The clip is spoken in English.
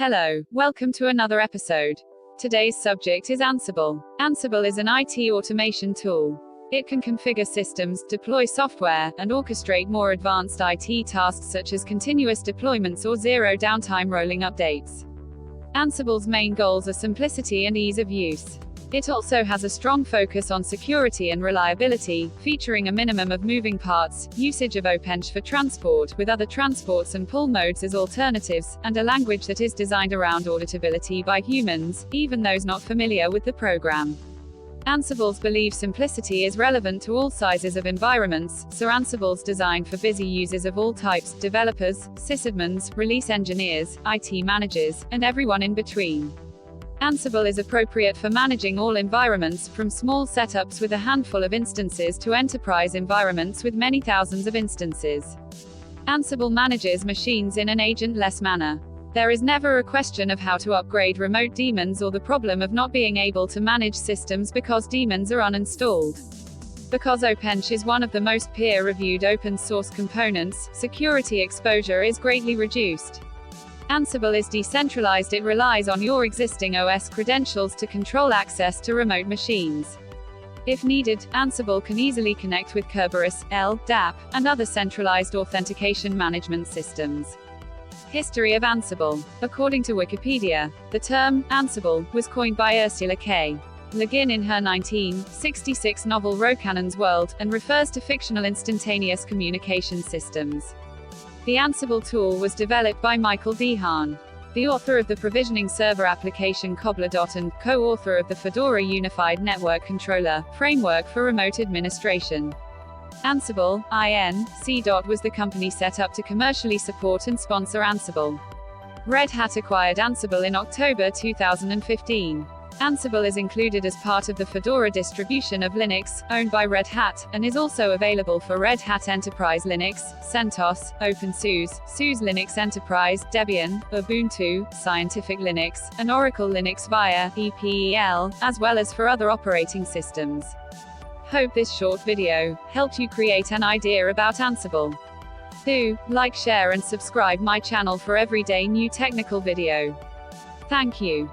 Hello, welcome to another episode. Today's subject is Ansible. Ansible is an IT automation tool. It can configure systems, deploy software, and orchestrate more advanced IT tasks such as continuous deployments or zero downtime rolling updates. Ansible's main goals are simplicity and ease of use. It also has a strong focus on security and reliability, featuring a minimum of moving parts, usage of OpenShift for transport, with other transports and pull modes as alternatives, and a language that is designed around auditability by humans, even those not familiar with the program. Ansible's belief simplicity is relevant to all sizes of environments, so Ansible's designed for busy users of all types, developers, sysadmins, release engineers, IT managers, and everyone in between. Ansible is appropriate for managing all environments, from small setups with a handful of instances to enterprise environments with many thousands of instances. Ansible manages machines in an agent-less manner. There is never a question of how to upgrade remote daemons or the problem of not being able to manage systems because daemons are uninstalled. Because OpenShift is one of the most peer-reviewed open-source components, security exposure is greatly reduced. Ansible is decentralized. It relies on your existing OS credentials to control access to remote machines. If needed, Ansible can easily connect with Kerberos, LDAP, and other centralized authentication management systems. History of Ansible. According to Wikipedia, the term Ansible was coined by Ursula K. Le Guin in her 1966 novel Rocannon's World, and refers to fictional instantaneous communication systems. The Ansible tool was developed by Michael D. Hahn, the author of the provisioning server application Cobbler. And co-author of the Fedora Unified Network Controller framework for remote administration. Ansible, Inc. was the company set up to commercially support and sponsor Ansible. Red Hat acquired Ansible in October 2015. Ansible is included as part of the Fedora distribution of Linux, owned by Red Hat, and is also available for Red Hat Enterprise Linux, CentOS, OpenSUSE, SUSE Linux Enterprise, Debian, Ubuntu, Scientific Linux, and Oracle Linux via EPEL, as well as for other operating systems. Hope this short video helped you create an idea about Ansible. Do like, share and subscribe my channel for everyday new technical video. Thank you.